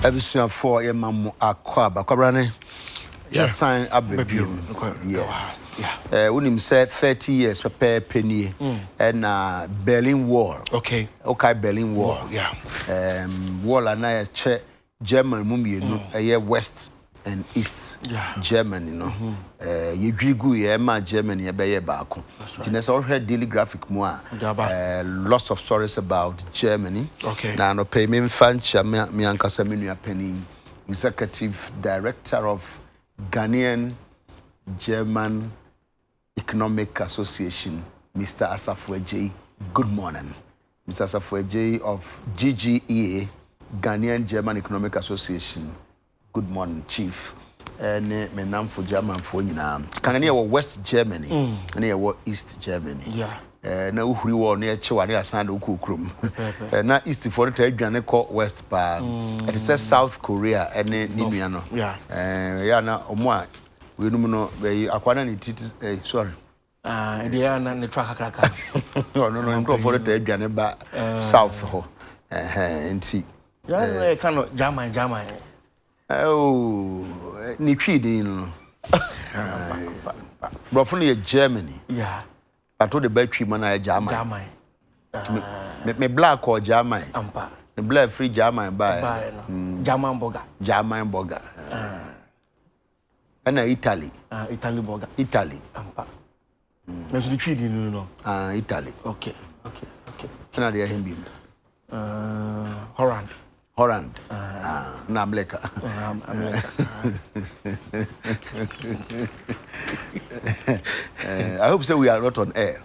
Ebisun for a mamu akwaba. Kwabrane. Yes, sign up baby. Yes. When him said 30 years prepare penny and Berlin Wall. Okay, Berlin Wall. Yeah. Wall and I check German mummy no West and East Germany no. You drigu ye ma Germany be baako. Tinesa already daily graphic more. Lots of stories about Germany. Okay. Na no pay me fancha me ankasa me nua penny executive director of Ghanaian German Economic Association, Mr. Asafweji. Good morning. Mr. Asafweji of GGEA, Ghanaian German Economic Association. Good morning, Chief. And my name for German for you now. Can I West Germany? And I East Germany. Yeah. Na uhuri wo na eche ware asan do kokrom na east for the adwane ko west pa it says South Korea ene ni nua no ya na omo a we num no be akwana ni titi sorry dia na ne track kraka no no for the adwane ba south ho enti ya kind of German oh ni twidi no bro for the Germany I told the battery man I German. Me black or German. Ampa. Me black free German buy. German burger. German burger. And Italy. Italy burger. Italy. Ampa. Me so the trade no. Italy. Okay. Can I hear him? Holland. Na America. I hope so we are not on air.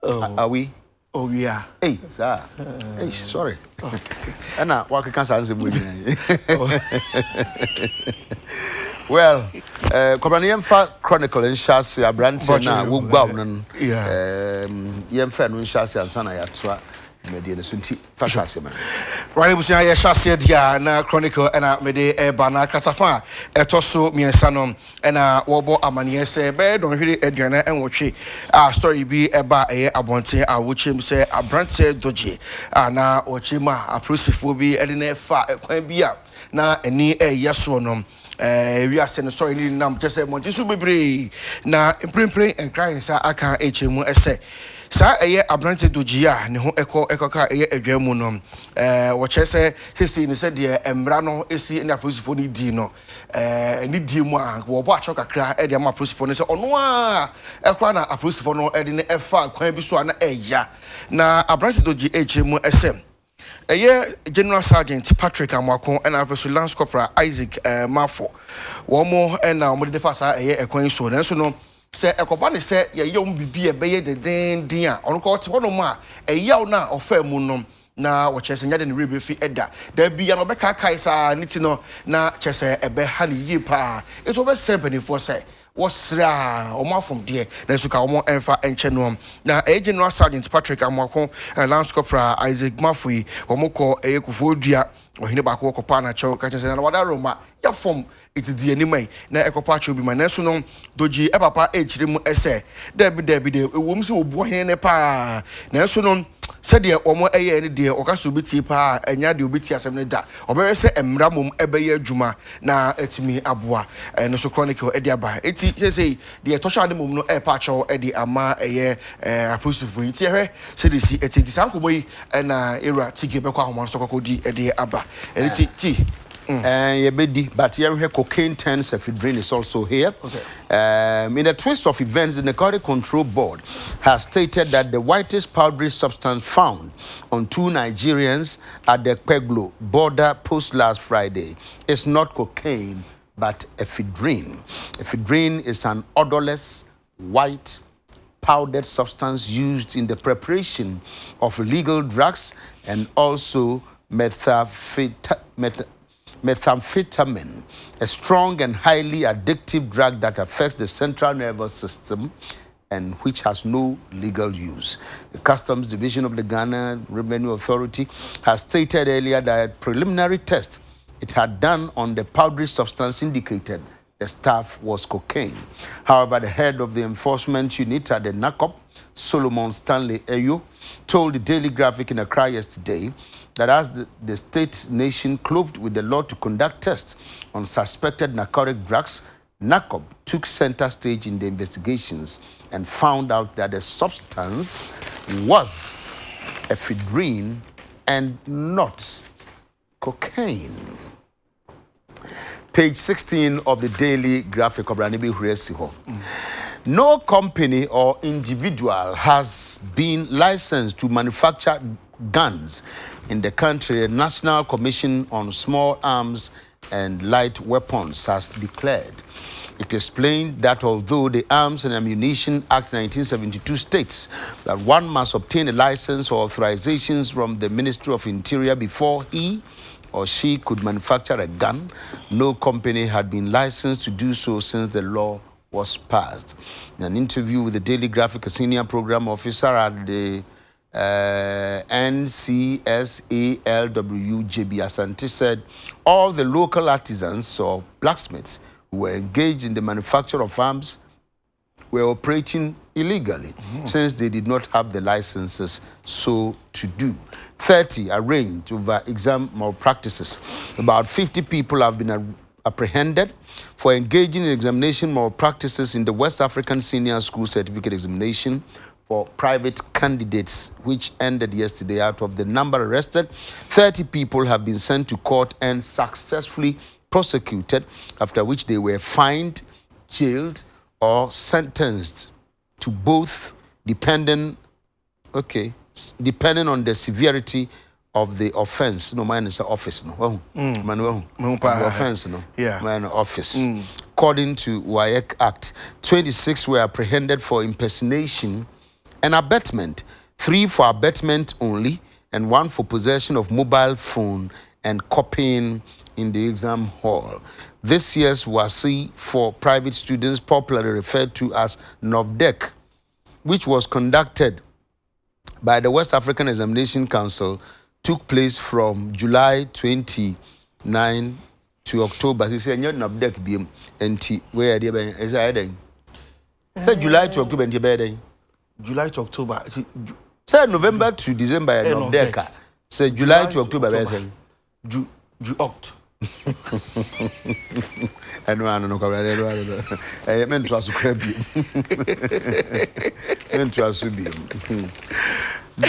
Are we? Oh, we are. Hey, sir. Hey, sorry. And now, what can I say? Well, Kobraniemfa Chronicle in Shasi, a brand now, who go on. Yemfa no Shasi and Sana Yatwa. Mediana Sunti Fasasima. Right, was ya Shasi dia na Chronicle and Mede Bana Katafa, Etoso, me and Sanom, and Wobo Amania say, bed on Hili Ediana and Wachi. Story be about a abonte, I would him say a brand said Doji, na Ochima, a Prusifobi, and in a far, a be up. Na any a yaswonom. We are sending story in Nam just a Montisu Bibri. Na imprim and crying, sir, I can't HM essay. Sa eye abrante dojia ne ho ekoka eye adwamu no wo chese sisi ne se de emra no esi na prosifo ni di no ni di mu a wo bo acho kakra e de ma prosifo ne se ono a ekwa na prosifo no e de ne efa kwan bi so na eya na abrante doji echemu esem eye General Sergeant Patrick Amwako and Officer Lance Corporal Isaac Mafo wo mo na mo de fa sa eye ekwan so na so no se ekobane se ye yom bibi ebeye de den a ono ko te hono ma eyaw na ofa mu no na wo chese nya de ne rebe fi eda da bia no be kai sa niti no na chese ebe ha ne yi pa eto be serpeni for se wasra omafom de na suka omo enfa enche no na General Sergeant Patrick Amwako and Lance Corporal Isaac Mafui omoko eyekufo dua ohine ba ko kopa na chew ka chese na wada roma ya form itidi animai na ekopa chew bi ma na so no doji e papa e chire mu ese debi de ewom se obu ohine ne pa na so no said the omo eye ne de okaso biti pa enya de obiti asem ne da obere se emra mom ebeye adwuma na etimi aboa no so Chronicle e de aba eti say the tosha de mom no e pa chew e de ama eye appreciative iti hwe se de si eti sankobo yi na era tike be kwa homo so kokodi e de aba eti Yebedi, but here cocaine turns ephedrine is also here. In a twist of events, the Narcotic Control Board has stated that the whitest powdery substance found on 2 Nigerians at the Peglo border post last Friday is not cocaine but ephedrine. Ephedrine is an odorless, white, powdered substance used in the preparation of illegal drugs and also methamphetamine, a strong and highly addictive drug that affects the central nervous system and which has no legal use. The Customs Division of the Ghana Revenue Authority has stated earlier that a preliminary test it had done on the powdery substance indicated the stuff was cocaine. However, the head of the enforcement unit at the NACOP Solomon Stanley Eyo, told the Daily Graphic in Accra yesterday that as the state nation clothed with the law to conduct tests on suspected narcotic drugs, NACOB took center stage in the investigations and found out that the substance was ephedrine and not cocaine. Page 16 of the Daily Graphic of Ranibi Huresiho. No company or individual has been licensed to manufacture guns in the country. The National Commission on Small Arms and Light Weapons has declared. It explained that although the Arms and Ammunition Act 1972 states that one must obtain a license or authorizations from the Ministry of Interior before he or she could manufacture a gun, no company had been licensed to do so since the law was passed. In an interview with the Daily Graphic, a senior program officer at the NCSALW, JB Asante, said all the local artisans or blacksmiths who were engaged in the manufacture of arms were operating illegally since they did not have the licenses so to do. 30 arraigned over exam malpractices. About 50 people have been apprehended for engaging in examination malpractices in the West African Senior School Certificate Examination for private candidates, which ended yesterday. Out of the number arrested, 30 people have been sent to court and successfully prosecuted, after which they were fined, jailed, or sentenced to both, depending on the severity of the offense. No, mine is office. No, offense. No, yeah, mine office. According to WAEC Act, 26 were apprehended for impersonation and abetment, 3 for abetment only, and 1 for possession of mobile phone and copying in the exam hall. This year's WASI for private students, popularly referred to as NOVDEC, which was conducted by the West African Examination Council, took place from July 29 to October. He said, NOVDEC BM NT. Where is it? Said July to October and July to October. Said November to December NOVDEC. Said July to October. Oct. I don't know. I meant to ask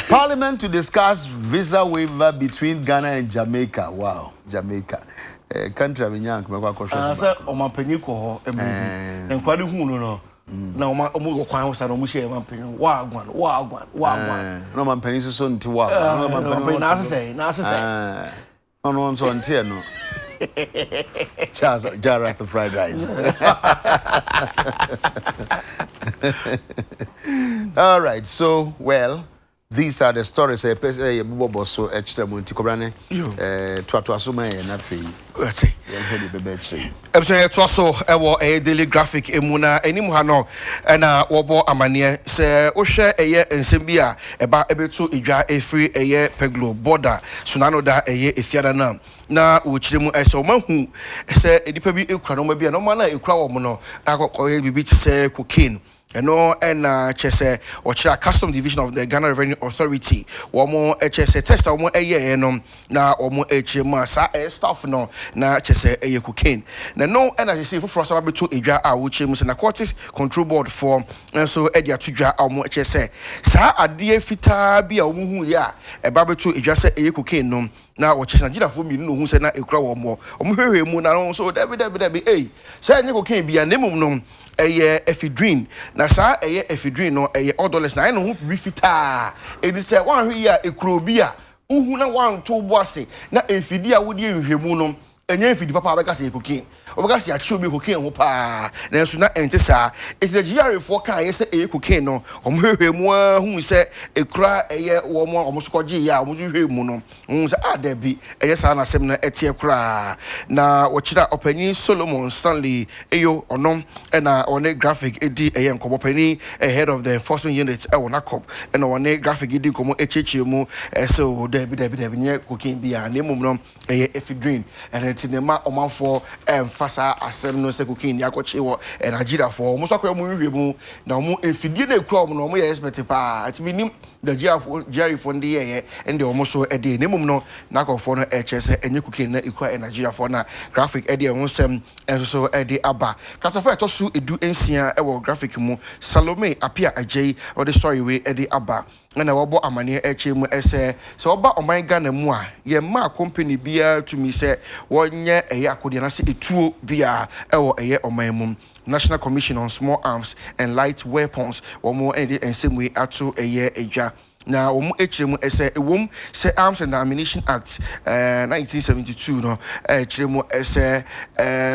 Parliament to discuss visa waiver between Ghana and Jamaica. Wow, Jamaica. Country of Yank, I said, on my penny, and quite no. Now, my almost I don't wish I'm paying wagwan. No, my penny is soon to walk. No one's on tier, no. Jaras the fried rice. All right, so, well, these are the stories. So extra Monticobrane, Twasuma, and a fee. I'm saying it was so a Daily Graphic emuna animuhano and wobo amania say Osha a year and Simbia about able to ija a free a year peglo border sunano da a year if yadana na uchimu so man who say a deeper be a crano maybe no man a crowd mono I got to say cocaine. And chese or custom division of the Ghana Revenue Authority or more chese test or more a year na or more HMA staff no na chese a cocaine. No and as you see for us about to a which is an aquatic control board for and so Edia to dra or more chese sa a dear fita be a woman ya a barbecue just a cocaine no. Now, what is Nigeria for me? No, who said not a crowd or more. So, Debbie, eh? Say, you can't be a name no a ephedrine. Now, sir, a ephedrine no a $1. Now, I know who be fita. It is a 1 year a crobia. Who na 1 2 bossy. Now, if you dear would you hemunum. And if you papa because you cocaine, or because you should be cocaine, whopa, then soon not enter, sir. It's the judiciary for can you say a cocaine, or more who said a cry a year or more almost called Gia, would you hear mono? There be a yes, and a seminar at your cry. Now, what should I open Solomon Stanley, Ayo or no, and on a graphic AD a young company ahead of the enforcement units, Awonakop, and on a graphic AD como HHMO, so Debbie cocaine be a name of a ephedrine, and it's in the mark of for and fasa asem no se cocaine ya koche wo Nigeria for mo so akwa mo hwe mu na mo efidie na ekura mo no mo ye expect pa ati bi nim Nigeria for Jerry for ndi ye ende o mo so ede nemum no na akofo no chese enye cocaine na ekura Nigeria for na graphic ede ho sem enso so ede aba katafo eto so edu ensia e wo graphic mu Salome apia ajei or the story we ede aba na wobo amane eche mu ese so oba oman Ghana mu a ye ma company bia to me say wonye eye akode na se etuo bia ewo eye oman mu National Commission on Small Arms and Light Weapons womo ede ensem we ato eye edwa na womo echiremu ese ewom se Arms and Ammunition Act 1972 no echiremu ese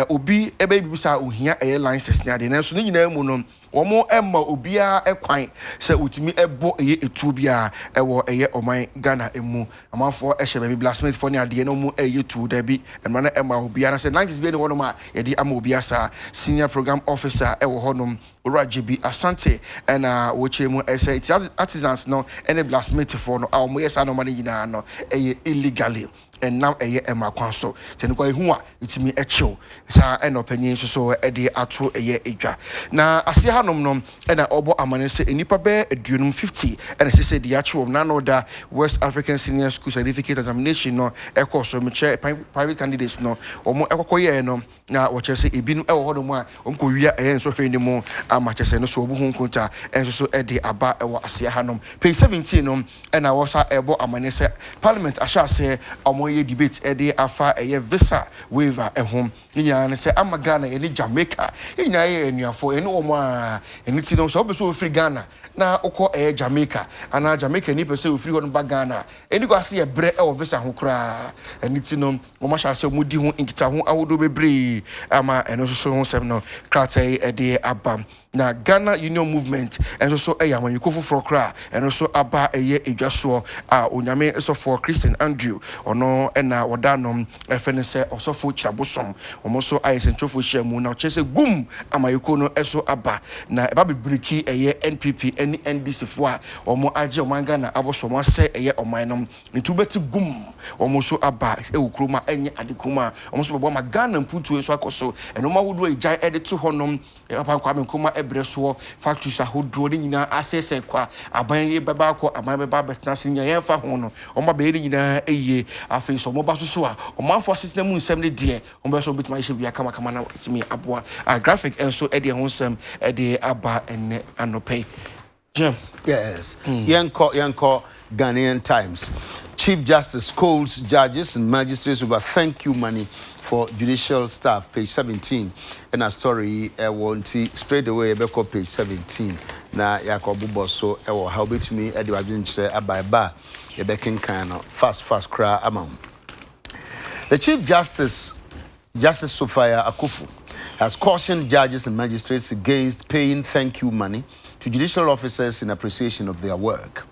obi ebe bibisa ohia eye license na de na so nyina mu no womo emma obia ekwan se utimi ebo eye etu bia ewo eye oman Ghana emu amanfo ehye baby blasphemy for ne ade no mu eye tu da bi emma na emma obia na se 90s bi ne wono ma yedi ama obia sa senior program officer ewo honom Urajibi Asante na wochiremu ese artisans no ene blasphemy for no awo yesa no mani nyina no eye illegally and now eye emma kwanso teniko ehu a itimi echiw sa enopanyin so ede ato eye edwa na ase hanom no na obo amane se enipa be aduonum 50 na se de achiw na no da West African Senior School Certificate Examination no ekoso meche private candidates no omo ekokoye no na woche se ebinu ewo hodom a omko wia eye nso hwende mu amache se no so obu hu konta enso so ede aba ewo ase hanom page 17 no na wosa ebo amane se parliament asha se omo ye debate ede afa eye visa waiver ehom nya ne se amagana ene Jamaica nya ye enuafo ene omo a ene ti no so obeso ofri Ghana na okọ Jamaica ana Jamaica ni pese ofri hono ba Ghana ene go ase ye bre e visa ho kra ene ti no omo sha se mudi ho inkita ho awodo bebre ama ene so ho sem no kratai ede abam na Ghana Union Movement and so yaman yukofo for kra and so aba eye edwaso a onyame so for Christian Andrew ono na wadanom efene se osofo chirabosom omoso ayesentrofo hyiamu na chese gum amayiko no eso aba na eba bebreki eye NPP eni NDC fo a omo age oman Ghana abosomo se eye oman nom ntubeti gum omoso aba ewukroma enye adekuma omoso bebo ma Ghana mputu eso akoso enoma wodo ejai edito honom papa kwa menkoma ebreso factories ahodo ni nyina asese kwa aban ye beba ko aban beba betna se nya yemfa ho no omba be ni nyina eye afi so mo ba so a omanfo asese mu nsem ne de omba so betima ye bia kama na timi aboa graphic enso e de ho nsem e de aba enne anope Jim. Yes. Yanko Ghanaian Times. Chief Justice scolds judges and magistrates over thank you money for judicial staff, page 17. And a story I want to straight away about page 17. Na Yakobu Bosso, how bit me at the adventure about a becking kind of fast cry amount. The Chief Justice Sophia Akufu has cautioned judges and magistrates against paying thank you money to judicial officers in appreciation of their work.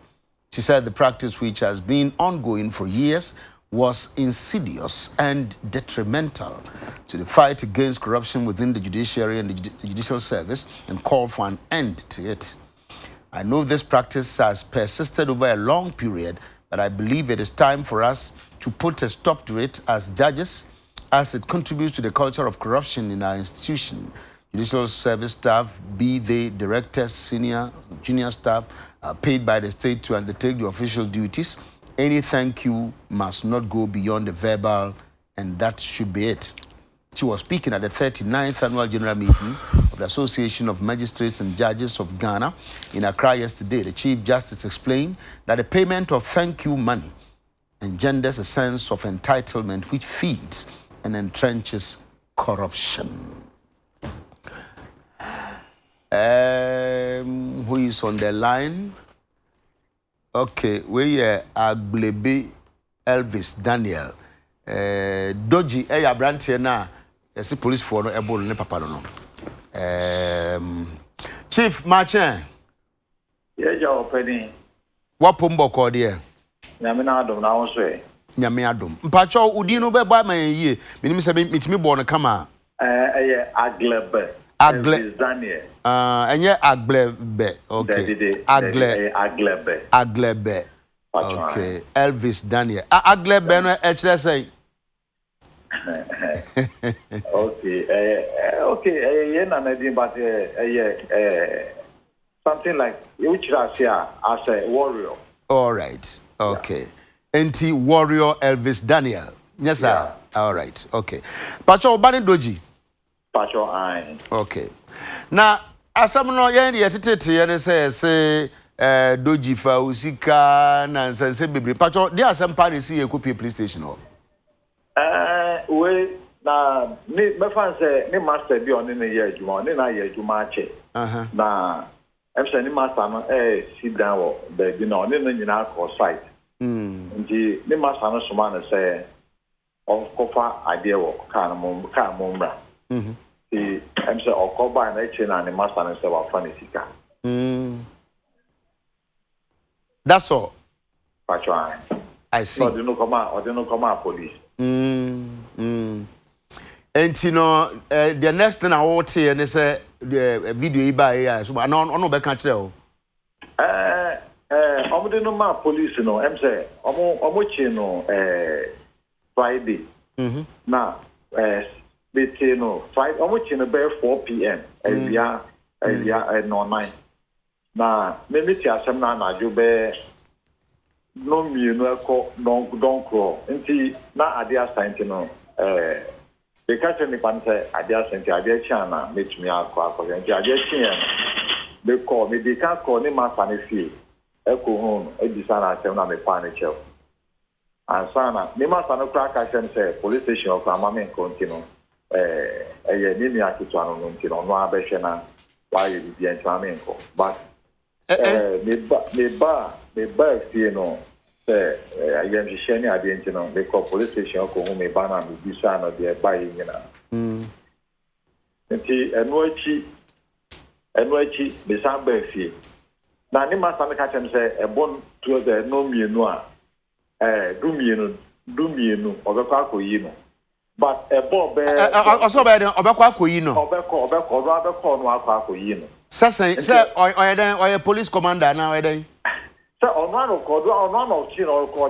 She said the practice, which has been ongoing for years, was insidious and detrimental to the fight against corruption within the judiciary and the judicial service, and called for an end to it. I know this practice has persisted over a long period, but I believe it is time for us to put a stop to it as judges, as it contributes to the culture of corruption in our institution. Judicial service staff, be they directors, senior, junior staff, are paid by the state to undertake the official duties. Any thank you must not go beyond the verbal, and that should be it. She was speaking at the 39th annual general meeting of the Association of Magistrates and Judges of Ghana in Accra yesterday. The Chief Justice explained that the payment of thank you money engenders a sense of entitlement which feeds and entrenches corruption. Who is on the line? Okay, we are Aglebe Elvis Daniel. Doji, Brandt na. Yes, police for no able ne papa no. Chief Marchen. Yes, your penny. What pumbo called here? Nyamina Adom na woswe. Nyame Adom. Mpacho udino be ba man ye. Minim se mitimi born kama. Aglebe. Agle Daniel. Enye Aglebe. Okay. Aglebe. Aglebe. Okay. Elvis Daniel. Aglebe no e kire say. Okay, but something like which as a warrior. All right. Okay. Anti warrior Elvis Daniel. Yes, sir. Yeah. All right. Okay. Pacho Bani Doji. Pacho I. Okay. Now, as some no yen yetete yen say Doji fa usika na sense bebre. Pacho there some party see Ekupe police station ho. We na me fan say me master bi on ne ye adwuma ne na ye adwuma ache. Na em say ne master no sit down wo the bi na ne no nyina ko site. Nti ne master no soma na say on kofa ade wo ka mo mra. Em say okoba na eche na ne master no say wa fa ne sika. That's all. Pacho I see. So they no come out police. And you know, the next thing I want to say is the video by AI. So I no be can tell. Omo no ma police no. Em say omo chi no Friday. Na they say no Friday. Omo chi no be 4 p.m. Elia no 9. Na me ti asem na jo be no mi no ko don ko. Nti na ade asante no they catch me pan say ade asante ade chiana metumi akọ nti ade chiana they call me they can call me master ne fie eko hon edisa na asem na me pa ne chel ansana me master no crack asem say police station of amame continue eye ni mi akitu anu no nti no abehwe na why you be ntame nko but me ba fie no I am sharing identity no they call police station ko hu me ba na me bisa no de ba yi nyina nti enu achi me san ba fie na ni master me catch him say e bon to the no mienu a du mienu obekọ akoyi no but e bo be also be obekọ akoyi no obekọ no akoyi no say oye police commander na oye so ono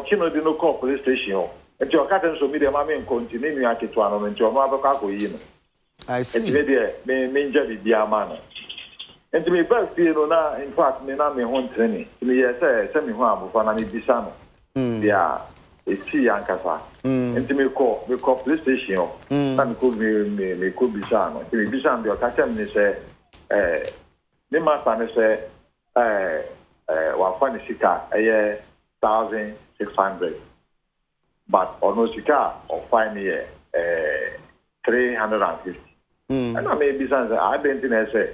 chino di no call police station nti o ka ten so media ma me continue nu aketo ano nti ono abekọ akoyi no I see nti me nja bi bia ma no nti me ba fie no na in fact me na me ho ntreni me ye say me ho abufa na me bisa no dia eti yankasa nti me call police station na me ko bisa no nti me bisa no o ka tem ni say me master ni say wa fa ni sika 1,600 but ono sika o fine here 350 and I may be saying I don't think say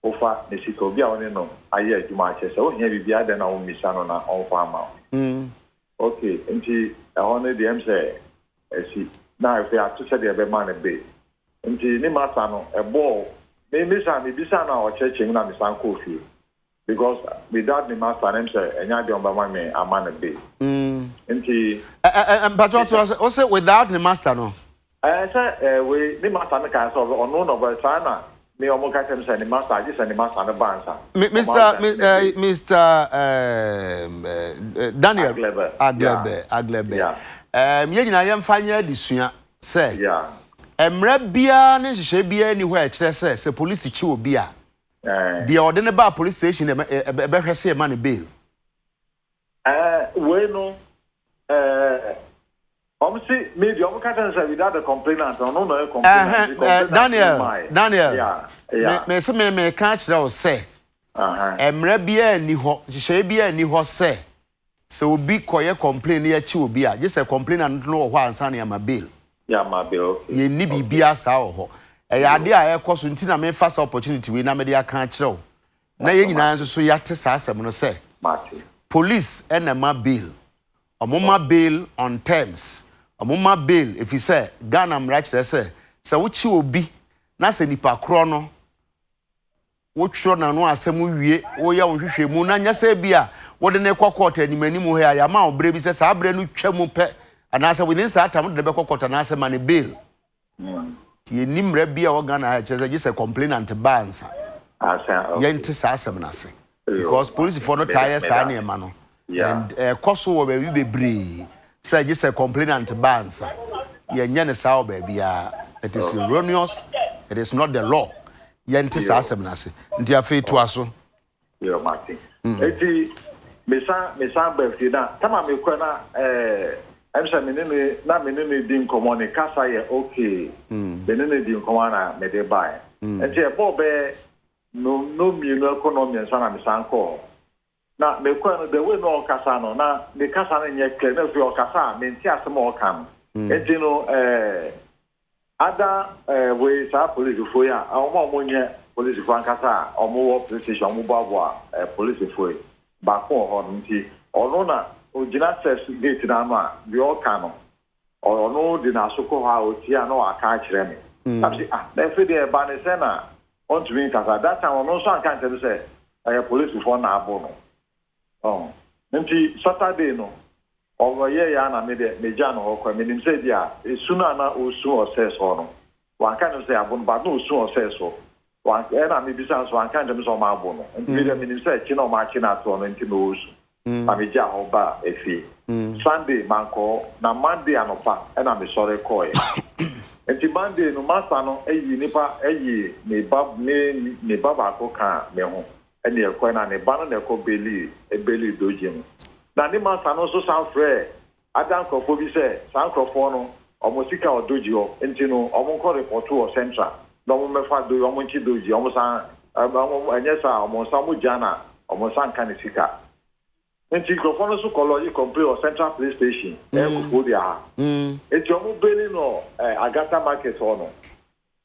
ofa ni sika obi a oni no aye adwuma ache say o hia bibia de na o misa no na on fa ma okay nti ono dem say si na if ya to say the be man be nti ni masa no e ball me bisa na o cheche na mi san ko fi because without the master name say enya de on ba me amana be nti but also say without the master no say we the master na kan so ono no ba sana me omo ka tem say the master agi say the master na bansa Mr Daniel Aglebe ye nyina ye mfanya disua say emra bia ne hye bia ni ho e kire say police chi obi a the ordinary bar police station be hwese man bail we no obviously maybe I'm can't say without the complainant or no complainant Daniel me say me can kire o say emra bia ni ho hye bia ni ho say so obi koye complain ya chi obi a just a complainant no ho ansa na ma bail ye ni bibia sa ho ade a ekoso nti na me first opportunity we na me dey aka kire na ye nyina nso so ya te sa asem no say police and ma bail omoma bail on terms omoma bail if you say Ghana mra kire say wo chi obi na se nipa kro no wo twro na no asem wie wo ya wo hwehwe mu na nya say bia wo de ne kokota animanimu he ya ma obre bi say sa abre no twam pe anasa within sa time de be kokota na asem man bail ye nimra bia wo Ghana cheze just a complainant bands yente sa asem na se because police for no tire sa na ema no and koso wo be bebre say just a complainant bands yenya sao baby it is erroneous, it is not the law. Yenti sa asem na se. Nti afi to aso. Yo Martin. Eti mesa birthday na tama me kwa na I'm saying menene di nkomo ne kasa ye okay. Menene di nkomo na me de buy. Enti e bo be no mienu economy nsa na me sanko. Na me kwa no the way no kasa no na the kasa na nye clear na fi o kasa me nti asem o kan. Enti no other way sa police for ya omo nye police for ankasa omo wo police station omo babo police for back on nti ono na ogina access gate na ma bi o kan no ono di na soko ha oti a no aka kire me abi na fe de ba ne se na on to me kasa that time ono so anka tell say police for na abo no nti Saturday no over ye ya na me de me ja no kwa me nim say dia esuna na osu ose so no wan kan say abun ba no osu ose so wan na me bisa so wan kan dem so ma abo no nti me nim say chi no ma chi na to no nti no osu ami ja ho ba efi Sunday manko na Monday anopa e na me sore call nti Monday no master no eyi nipa eyi me baba ko kan me ho ene e ko na ne ba no na ko beli dojim na ni master no so san frɛ adan krofo bi sɛ san krofo no omo sika odoji o nti no omo ko report o central na omo mefa do omo nti doji omo san enye sa omo san mo jana omo san kan sika nti krofo no so kolo yi complain o central police station e ko dia nti omo beli no agata market ono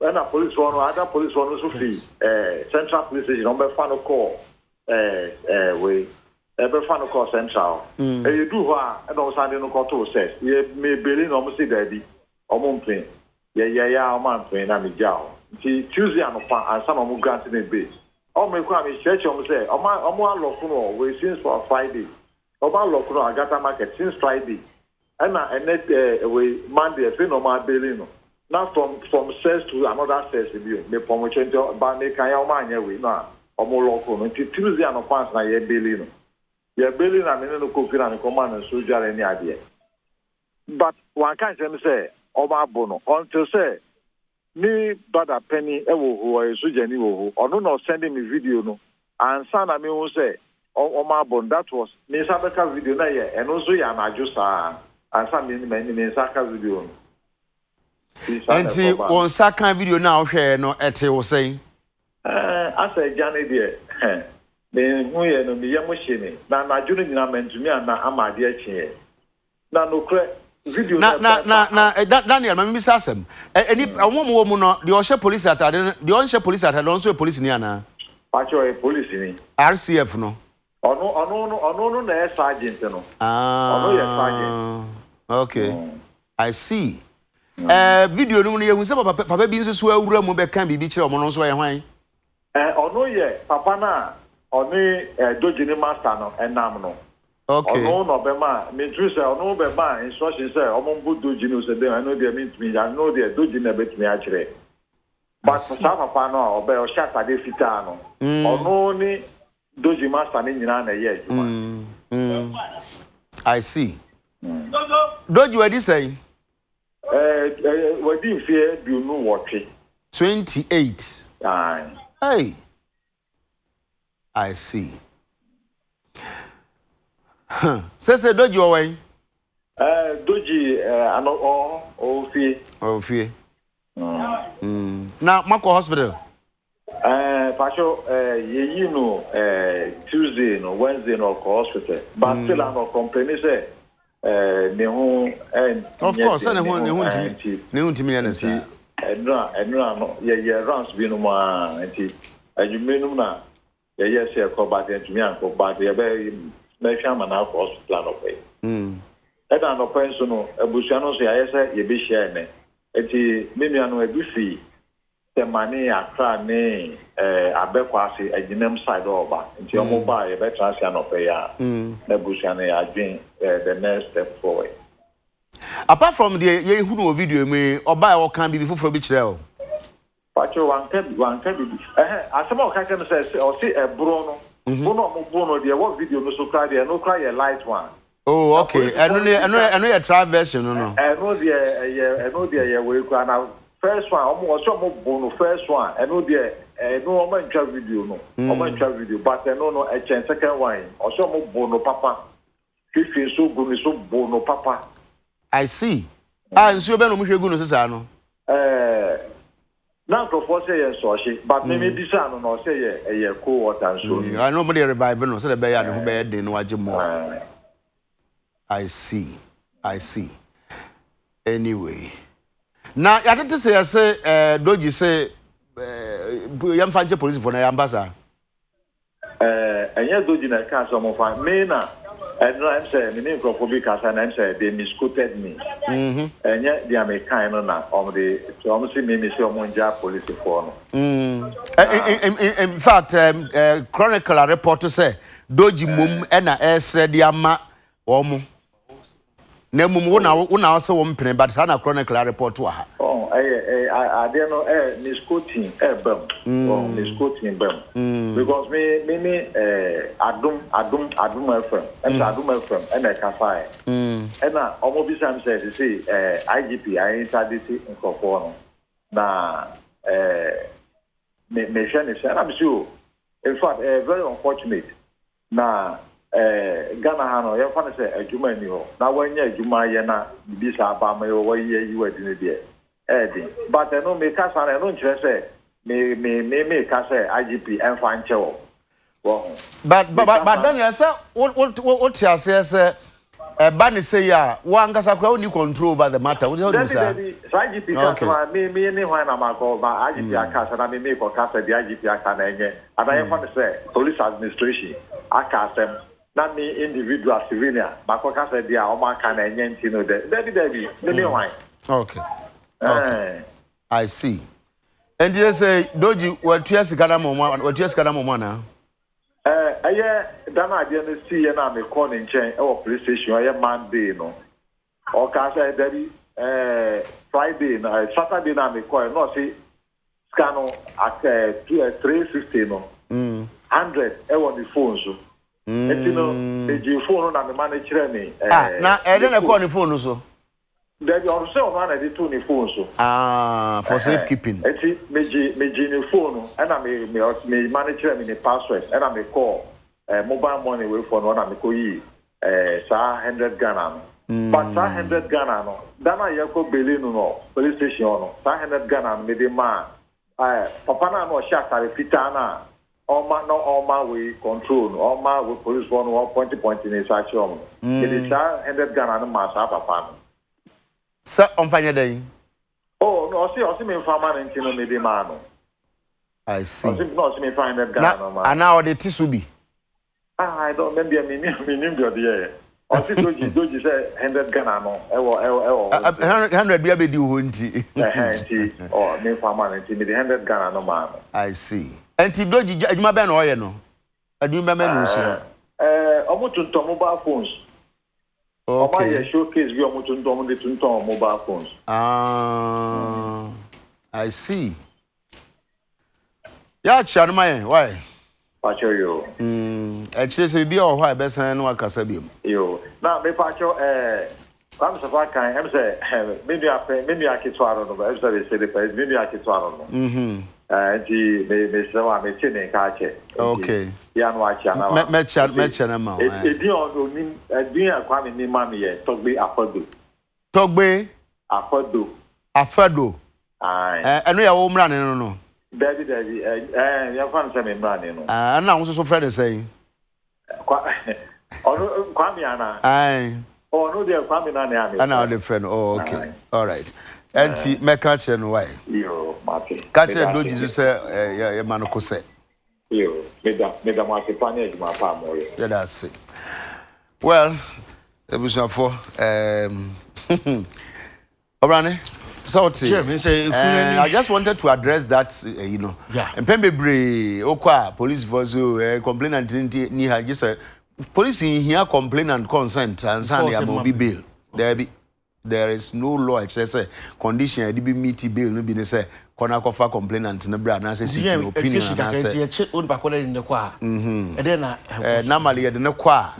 na police ono other police ono so fi central police station omo fa no call we ebe fa no call central you do ha and also send no call to says ye me beli no mo say daddy omo mpin ye omo mpin na me jao nti Tuesday anopa ansa no mo grant me base o me kwa me church omo say omo aloku no we since for Friday omo aloku no agata market since Friday and we Monday fe no ma beli no now from says to another says bi me promotion ba me kan ya omo anya we no omo loku no nti Tuesday anopa na ye beli no ya beli na me no kofi na command and soldier any ade but one can say oba bono until say me brother penny e wo ho soldier ni wo ho ono no sending me video no and san na me who say oma bon that was me sabeka video na ye and also ya na ajusa and san me saka video no enti won saka video na hwe no ete wo say asa jane de me huye no me yemo sheme na junu nyina mentumi ana amade achi na no kre video na Daniel mami sasem eni omo mu no de o she police atade de on she police atade on so police ni ana pacho police ni RCF no ono na sergeant no ono ye sergeant okay I see video no ye hu se papa bi nso so awura mu be kan bibi kire omo no so ye hwan ono ye papa na oni dojini master no enam no okay no be ma me true say ono be ma instruction say omo mbu dojini say dey I know dey mean me I know dey dojini bet me akire but sa papa no obe o shata dey fita no ono ni doji master ni nyina na ye adwuma I see doji wadi say wadi fie du no wotwe 28 hey I see. Say doji away. Doji ano ofie. Ofie. Now Mako Hospital. Pasho ye no Tuesday no Wednesday no hospital. But still I'm not complaining say ne ho of course ne ho ntimi na say. Enra no ye rounds bi no ma nti adwumenum na yes, I call back into me and go back there. Make sure I'm not hospital of it. And I'm a personal, a bushano say, I say, you be sharing it. Maybe I know a buffy. The money I try name a bequasi a genome side over until you buy a better as of a the bushane. I drink the next step forward. Apart from the who know video, me or buy or can be before beach there. Pacho one can asama ka can say or see a Bruno. Bruno, the what video no so cry there, no cry a light one. Oh, okay. I know your trial version, no. I know the way now. First one, almost some first one. I know the no man travel video, no. Man travel video, but I know no a chance second one. Or some bono papa. If you so good, so bono papa. I see. And so ben omuhwe gu no sesa no. Now for say so she, but maybe this one no say ye cool water so. I know me revive no so the be ya ne ho be den no age more. I see. Anyway. Now, I didn't say Doji say yam fanche police for na ambassador. And yet Doji na can some of me na and no I'm saying me name prophobic as and I'm saying they misquoted me. And yet the American na the almost me say omonja police for no. In fact, Chronicle report to say Doji mum na esre di ama omo. Na mum una also wo mpene but na Chronicle report to ha. Oh, I don't know misquoting bam. Oh, misquoting bam. Because me adum FM. And adum FM and I can find. And na almost be some say IGP I inside this in for na me share I'm sure. In fact, very unfortunate. Na Ghana hano ye fa say adwuma ni ho na wanya adwuma ye na bi sa ba ma yo waye yi wadine de but no me ka sa no nkyere say me ka say IGP enfa nchewo but Daniel say what you say ba ni say ya wa ngasa kra oni control over the matter what you say IGP ka sa me ni ho na ma ko ba IGP aka sa na me ko ka sa di IGP aka na enye and I fa say police administration aka sem na me individual civilian makoka said dia o ma kan enye ntino de David me why okay I see and you say Doji what you sika na momo na dana ade no see na me call nchen e police station aye Monday no o ka say David Friday na Saturday na me call no see scan at 360 no 100 e on the phone so etino the phone na me manage me na e dey na call the phone so there you also on na dey to the phone so for safekeeping eti meji the phone and me manage me the password and I me call mobile money way for no na me ko yi 100 Ghana but 100 Ghana no dana ye ko beli no police station no 100 Ghana me dey ma papa na no sha tare fita na all my way control, all my way police one point in his action. It is 100 Ghana and Massa Papa. Sir, on fire day. Oh, no, I see me farmer and Tino Medimano. I see. No, see me find that Ghana. And now the Tisubi. I don't remember me the I see Doji say 100 Ghana. 100 baby do hunty. Oh, me farmer and Tino 100 Ghana no man. I see. Enti Doji adwuma ben no ye no adwuma ben no so omo tunton mobile phones okay omo ye showcase bi omo tunton mobile phones I see ya cha no my why pacho yo actually say bi o why be san no akasa bi yo na me pacho kwam so far kan em say me nua akitwaro no ba em say the place me nua akitwaro no me sawa me chine ka che okay ya no acha na me na ma edi on ni edi akwa me ni ma me ye togbe afado eno ya wo mra ne no David ya fan se me mra ne no na wo so friend say kwa me ana oh no there kwa me na ne ame ana the friend oh okay all right enti me ka che no why yo mate ka che Doji say ya manoko say yo me da ma se plan e ma pa mo yo yeah that's it well ebusun for Obrane Salty. Yeah, me say I just wanted to address that you know. Yeah. And Pembebre okwa police force complainant ni ha just police in here complain and consent and say am be bail. There is no law it says condition e be meet bail no be say corner cover complainant na bra na say opinion na say check on back in the kwa. And then normally e de ne kwa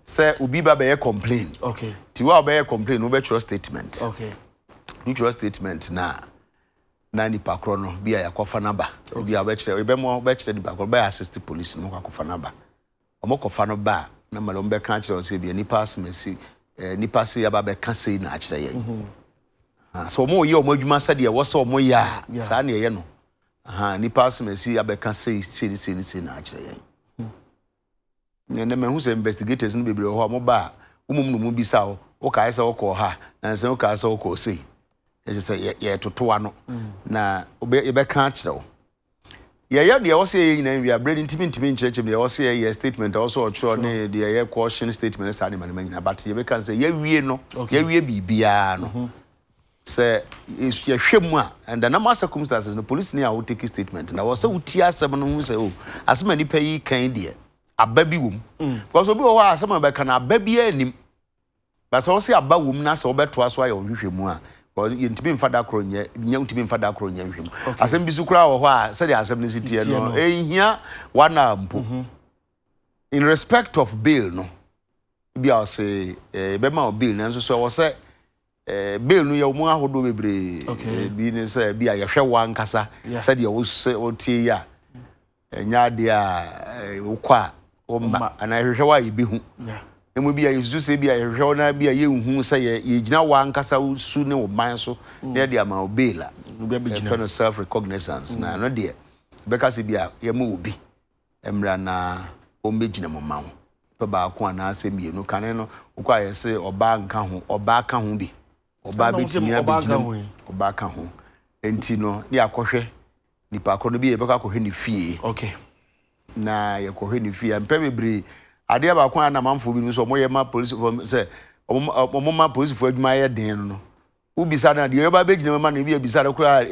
say ubi ba be complain. Okay. Ti wa be complain no be trust statement. Okay. You trust statement na nipa kro no bia yakofa naba. Bia be kire be mo be kire nipa kro be assist police no kwakofa naba. Omo kofa no ba na malom be kan kire o se bia nipa asmesi nipa se ya ba be kan sei na kire yen. So mo ye omo adwuma sa de wo so omo ya sa na ye no. Nipa asmesi ya be kan sei na kire yen. Me hu se investigators no bebre ho mo ba umum no mu bisa o ka ise o ko ha na se o ka ise o ko sei e say ye totoa no na e be kan kire o ye ne o se ye nyina wi abrade ntimi nkyerechim ne o se ye statement also o chro ne de ye caution statement sa ne man nyina but ye be kan say ye wie no ye wie bibia no say ye hwemu a and the normal circumstances no police ne a wo take statement na wo say uti asem no hu say o asem ani pa yi kan de ababi wom because obi o asem be kan ababi anim but so say aba wom na say obeto aso aye onhwehwemu a ye ntimi mfada kro nya ntimi mfada kro nya nhwem asem bi su kura wo ho a say the asem ne sitie no ehia wana mpo in respect of bail no bi a say be ma bail na so wo say bail no ye mo ahodo bebre bi ne say bi a ye hwe wa nkasa say de wo tie ya nya de a wo kwa o ma ana hwehwe wa ye bi hu emu bi a yesu se bi a hwehwe na bi a ye hu say ye gina wa nkasa su ne wo man so na de ama obela for self recognizance na no de beka se bi a ye mu obi emra na o megina mo man pe ba ko ana se mi no kan no kwa ye se oba nka ho oba ka ho bi oba betimi abegina oba ka ho enti no ni akohwe nipa ko no bi ye beka akohwe ni fie okay na ye kohwe ni fie mpe mebre ade ba ko na manfo bi so mo ye ma police say mo ma police fo adwuma ye den no ubisa na de ye ba begina ma na bi ebisa da kura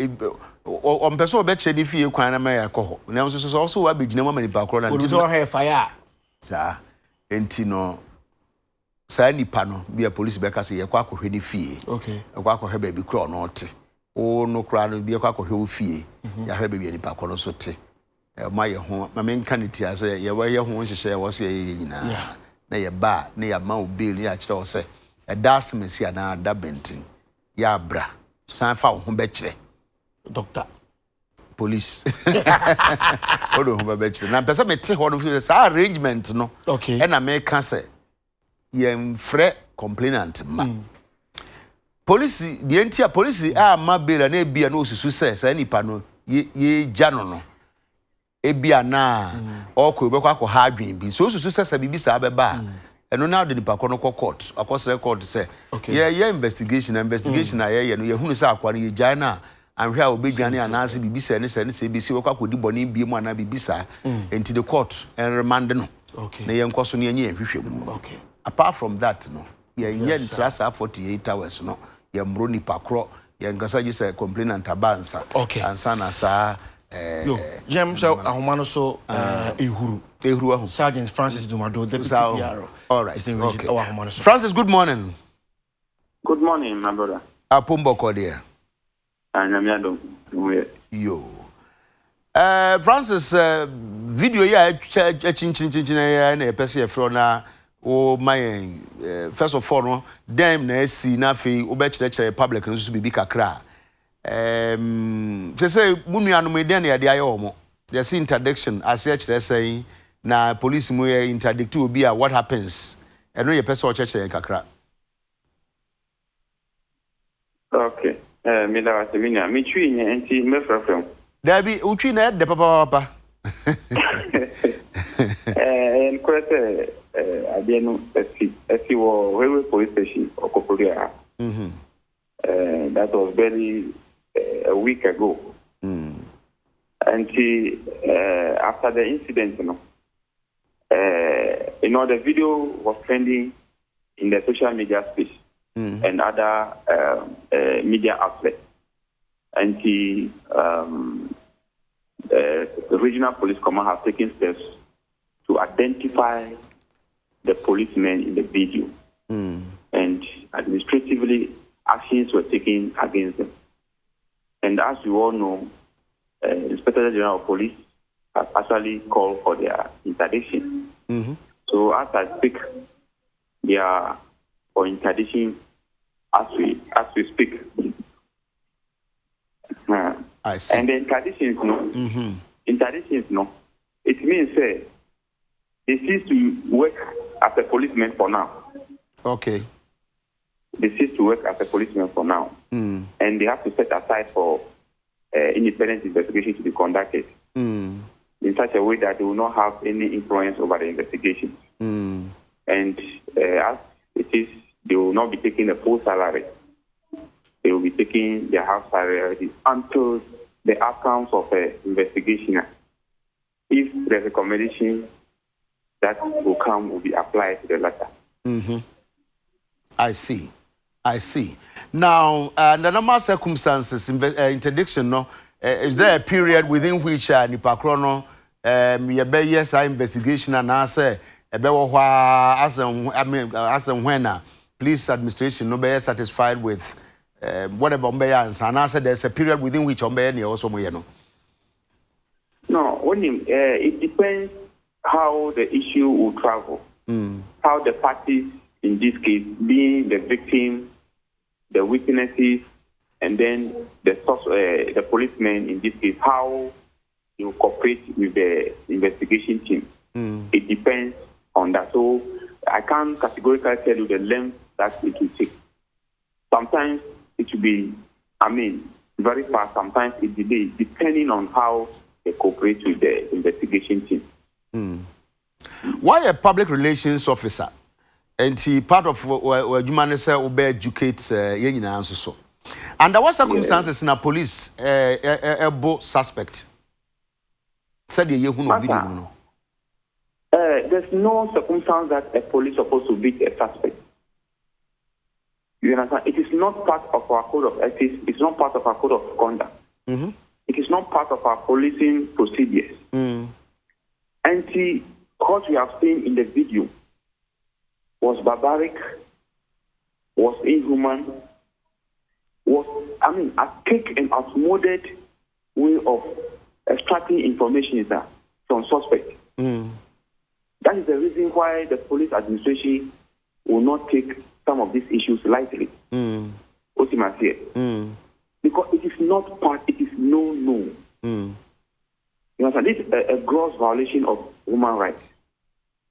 o mpeso be che ni fie kwan na ma ya koho na so wa begina ma ni pa kro na nti so he fire sa enti no sa ni pa no bi a police be ka say ye kwa akohwe ni fie okay ye kwa akohwe ba bi kro no te o no kra no bi ye kwa akohwe o fie ya hwe ba bi ni pa kro no so te ma ye ho ma men kan ti ase ye wa ye ho nhyehyɛ wo se ye nyina na ye ba na ya ma obel ya kire wo se das mesi ana da bentin ya bra san fa ho be kire doctor police odo ho be kire na pese me te ho no fi sa arrangement no okay e na me ka se ye mfre complainant ma police the entia police a ma bela na bia na osusu se sa nipa no ye jano no ebia na okwo be kwa ha adwen bi so susu sesa bibi sa be ba eno na de nipa kono court akose court say ye investigation na ye no ye hunu sa akwa no ye gyan na anhwe a obedwane anase bibi sa ne se bi si we kwa kodi boni bi mu ana bibi sa enti the court and remand no na ye nkoso ne ye nhwehwe mu okay apart from that no ye ntrasa 48 hours no ye mro nipa kro ye ngasa ji say complainant abansa ansa na sa yo jem so ahoma so ehuru ahu Sergeant Francis Dumado deputy PRO all right okay. Francis, good morning. Good morning, my brother. Apumbo Kodia Anyamiado yo Francis video ya chinchin na pese e fro na o my first of all no dem na si na fe obe kire public nso bibi kakra say munuanom eden na de aye omo there's interdiction as ye kire say na police mu ye interdict obi a what happens eno ye person o kire kakra okay me da wa semina me twi nye enti me frafram dabi utwi na de papa en kwete adienu esi wo wewe police station okoporia that was barely a week ago. And after the incident, the video was trending in the social media space and other media outlets. And the regional police command has taken steps to identify the policemen in the video. And administratively, actions were taken against them. And as you all know, Inspector General of Police has actually called for their interdiction. So as I speak, They are for interdiction as we speak. I see. And the interdictions, interdictions, it means they cease to work as a policeman for now. Okay. They cease to work as a policeman for now. And they have to set aside for independent investigation to be conducted in such a way that they will not have any influence over the investigation. And as it is, they will not be taking a full salary. They will be taking their half salary until the outcomes of the investigation. If the recommendation that will come will be applied to the latter. I see. Now, under normal circumstances, interdiction, is there a period within which nipa krono yes investigation and answer as when police administration no be satisfied with whatever and answer there's a period within which also No, it depends how the issue will travel, how the parties in this case, being the victim, the witnesses, and then the policemen in this case, how you cooperate with the investigation team. It depends on that. So I can't categorically tell you the length that it will take. Sometimes it will be, very fast. Sometimes it delays, depending on how they cooperate with the investigation team. Why a public relations officer? And he part of what human say obey educate so. Under what circumstances in a police both suspect? Said the video. There's no circumstance that a police is supposed to beat a suspect. You understand? It is not part of our code of ethics. It's not part of our code of conduct. It is not part of our policing procedures. And what we have seen in the video was barbaric, was inhuman, was, a quick and outmoded way of extracting information from suspects. That is the reason why the police administration will not take some of these issues lightly. Ultimately. Because it is not part, it is no. You understand? This is a gross violation of human rights.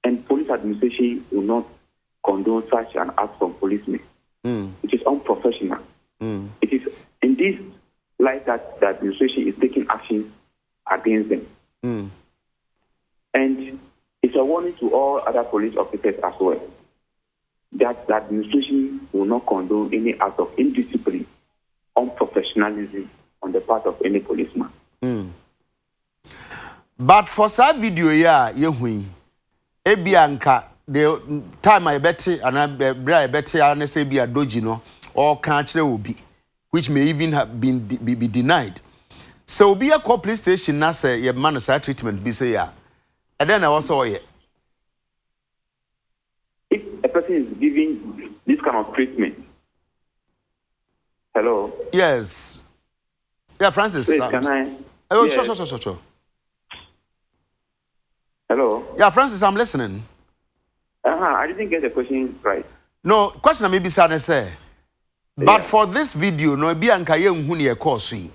And police administration will not condone such an act from policemen. It is unprofessional. It is in this light that the administration is taking action against them. And it's a warning to all other police officers as well that the administration will not condone any act of indiscipline, unprofessionalism on the part of any policeman. But for that video, Ebianka, the time I bet and I bet I say be a dojino or country will be, which may even have been be denied. So be a call police station, Nasa, your man treatment, be say, and then I also if a person is giving this kind of treatment. Hello? Yes. Yeah, Francis. Please, can I? Oh, yes. Sure. Hello? Yeah, Francis, I'm listening. I didn't get the question right. No, question maybe sad say. But for this video, no be anka ye nhuni e course yi.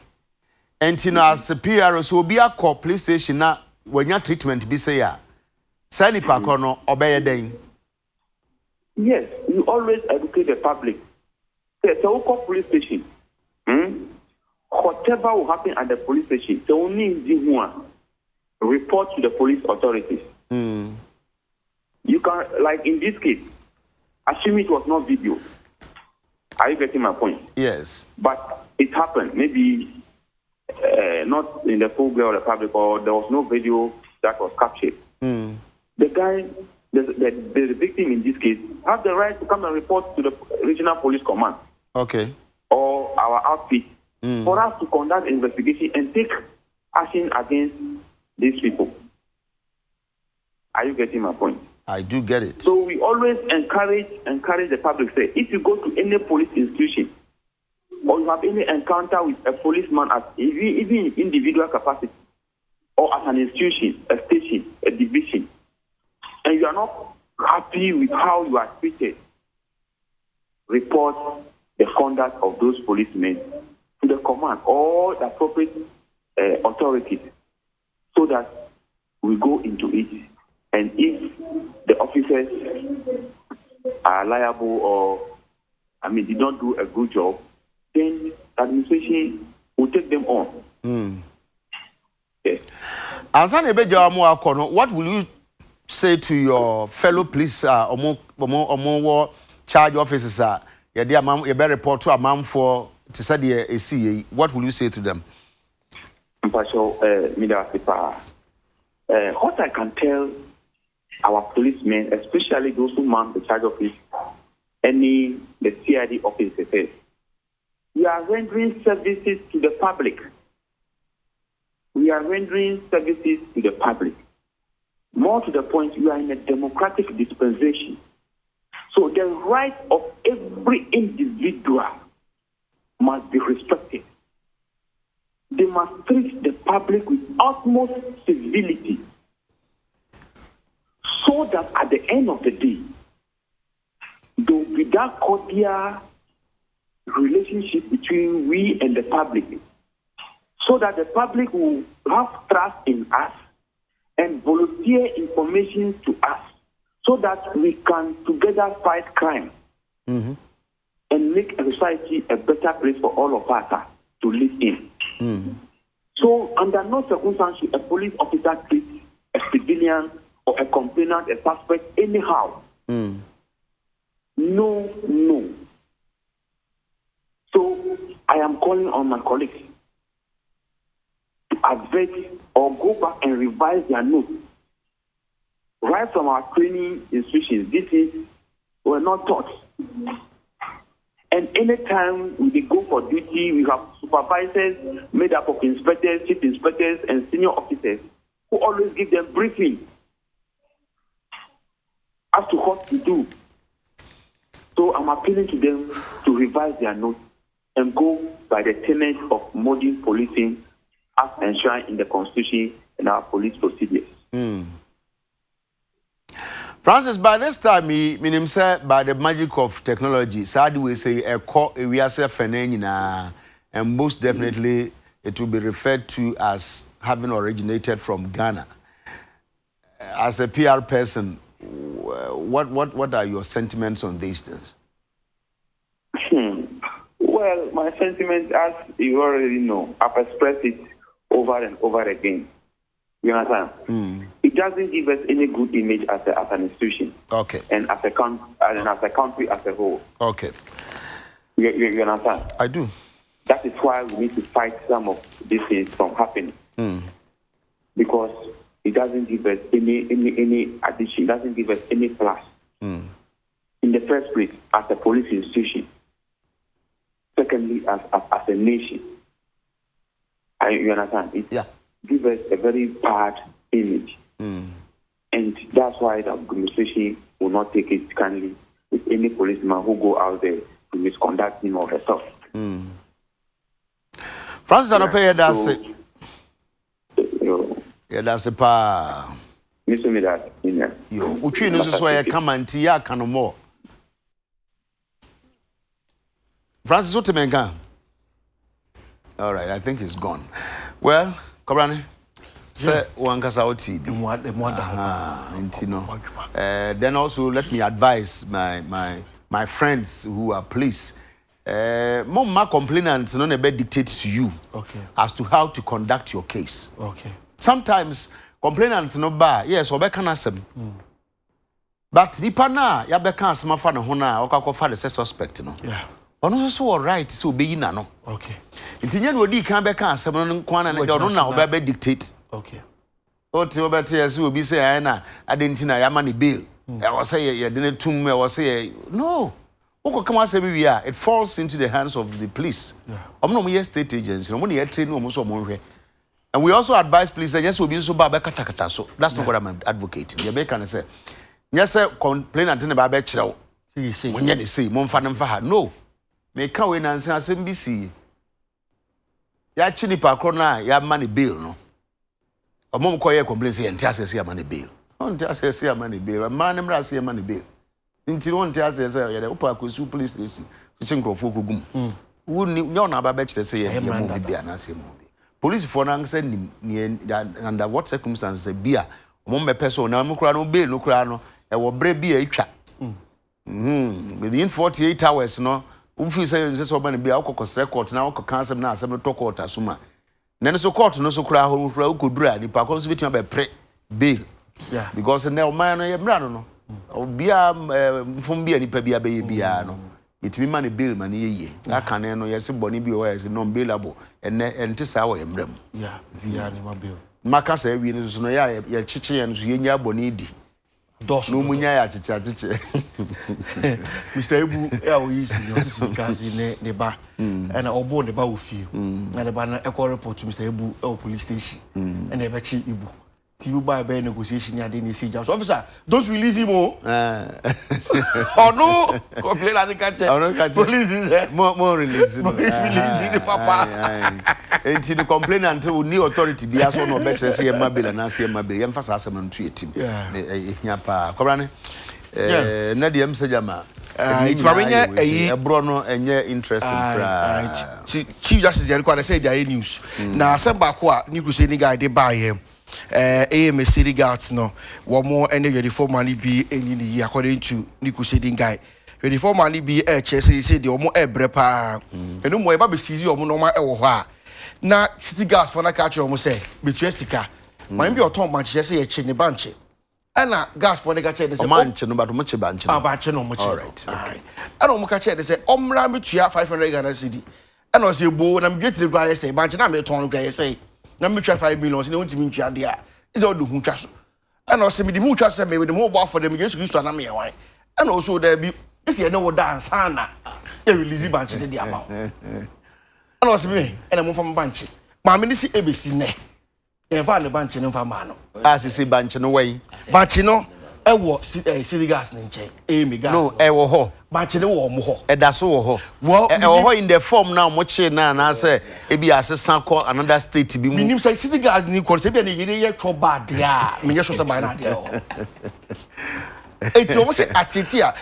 Enti no as PR so be a call police station na wanya treatment bi say ya. Say ni pa no obeye den. Yes, you always educate the public. Say so call police station. Whatever will happen at the police station, so only one report to the police authorities. You can, like in this case, assume it was not video. Are you getting my point? Yes. But it happened. Maybe not in the full glare of the public, or there was no video that was captured. The guy, the victim in this case, has the right to come and report to the regional police command. Okay. Or our outfit for us to conduct investigation and take action against these people. Are you getting my point? I do get it. So we always encourage the public. Say, if you go to any police institution or you have any encounter with a policeman at even in individual capacity or as an institution, a station, a division, and you are not happy with how you are treated, report the conduct of those policemen to the command or the appropriate authorities so that we go into it. And if the officers are liable or, did not do a good job, then the administration will take them on. Yes. What will you say to your fellow police charge officers? You better report to a man for to say the ACA. What will you say to them? What I can tell our policemen, especially those who man the charge office, the CID officers, we are rendering services to the public. We are rendering services to the public. More to the point, we are in a democratic dispensation. So the rights of every individual must be respected. They must treat the public with utmost civility so that at the end of the day, there will be that cordial relationship between we and the public so that the public will have trust in us and volunteer information to us so that we can together fight crime and make a society a better place for all of us to live in. So under no circumstances should a police officer treat a civilian or a complainant, a suspect anyhow. No. So I am calling on my colleagues to advert or go back and revise their notes. Right from our training institutions, these things were not taught. And anytime we go for duty, we have supervisors made up of inspectors, chief inspectors, and senior officers who always give them briefing as to what to do. So I'm appealing to them to revise their notes and go by the tenets of modern policing as enshrined in the Constitution and our police procedures. Francis, by this time, meaning say by the magic of technology, sadly we say a core area phenomenon, and most definitely it will be referred to as having originated from Ghana. As a PR person, what are your sentiments on these things? Well, my sentiments, as you already know, I've expressed it over and over again. You understand? It doesn't give us any good image as an institution. Okay. And as a country as a whole. Okay. You understand? I do. That is why we need to fight some of these things from happening. Because it doesn't give us any addition, it doesn't give us any plus. In the first place, as a police institution. Secondly, as a nation. You understand? It gives us a very bad image. And that's why the administration will not take it kindly with any policeman who go out there to misconduct him or herself. Francis, I don't pay that's it. Yeah, that's a pa. Listen me that. Yo, Uchi knows this way I come and tia can no more. Francis, what to all right, I think he's gone. Well, Kobrani, say one kasa oti. Then also let me advise my friends who are police. More complainants no be dictate to you as to how to conduct your case. Sometimes complainants no ba yes obeka na asem. But nipa na ya beka asem afa ne ho na okakofa the suspect no. Ono so right so be na no. Ntinye no odi kan beka asem no kwana na ono na oba dictate. O ti obete yes obi say ai na adentina ya ma ne bail. E wo say ye de ne tum e wo say no. It falls into the hands of the police. State agents, and we also advise police that yes, we'll be so bad. That's not what I'm advocating. You can say, yes, sir, complain until the baby when you say, no, make away and say, SMBC. Ya chini pa krona ya money bill no. A mom call complain say and tell us money bill. On just say money bill. Man, I'm say money bill. Until one tells us, "Yeah, Opa Kusu police station." Chink of Fukugum. Wouldn't you know about bet to say a movie be an assay movie? Police for an answer under what circumstances a beer, one person, no crano bill, no crano, and will break be a chat. Within 48 hours, no, who says so many be alcohol record now, cancer now, some talk or Tasuma. Then so court, no so crowd who could drag the parcels between a pre bill. Yeah, because now man, I am no. Or be from be any pebia baby, no. It be money bill money ye. I can no yes bonny be always non billable and this hour emblem. Yeah, via my bill. Macassa we no ya chichi and Zuya bonidi. Dos no munya chicha. Mr. Ebu easy because in the bar and I obo the bar feel. And the banner echo report to Mr. Ebu police station and they bet you Ibu. You buy a negotiation, you didn't see just officer. Don't release him. Oh no, complain as a catcher. Police is more releasing. Releasing papa. Until the complaint until new authority be as one of better say my bill and I say my bill. Emphasize on treat him. Yeah, Corane. Nadia Msajama. It's Marina a Bruno and yeah, interesting. Chief Justice Jericho said there news. Now, some back new crusading guy they buy him. AMS city guards no one more any ready for money be any according to Nico Shading guy. Ready for money be chess he said the more brepa and no more about season or normal or now city guards for that catch almost say between Sika. Mind be your tongue Manchester a chin bunch. And gas for the catcher is a bunch no but much bunch. A bunch no much. All right. I don't catch it. They say Omra me 500 Ghana city. And I say bo and I'm getting the guy say bunch and I'm a ton guy say. Number 5 million, you know what you mean, Chadia. Is all the Hunkas. And also, the Hunkas me with the mobile for them, yes, used to an wine. And also, there be, you see, I know what dance, Hannah. They release a bunch of the amount. And also, me, and I'm from Banchi. My ministry, ABC, ne. And find a bunch in Famano. As you see, bunch in a way. Banchino, I was city gas in check. Amy gas. No, I will ho. Banchino or more. And that's all. Well, in the form now, much now, and I say, it be as a son called another state to be meaning say city gas new concept and you to bad. Yeah, me just was a bad idea. It's almost a titia.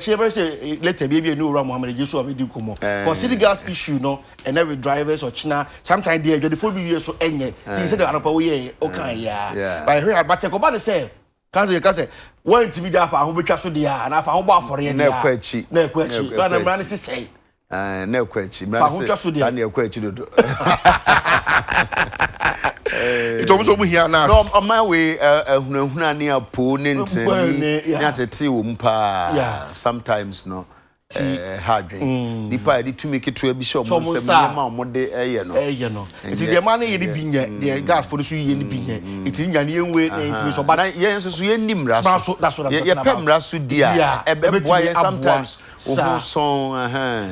Chamber say, let the baby new ram, Mohammed, you saw me do come up. For city gas issue, no, and every drivers or China, sometimes they get the 4 years so any. He said, okay, yeah. But I heard about the Cobana say. Can't when to be there for who be trusted the and I found bar for you. No question. No question. But I'm running to say. No question. Who trusted the no question. It's almost over here now. No, on my way, near Poonin, sometimes no. Hard drink. The party to make it to a bishop. It's the money in the bin, the gas for the sweet in the bin. It's in your way, so but yes, so you name Ras. That's what I'm Rasu, dear. Why sometimes song,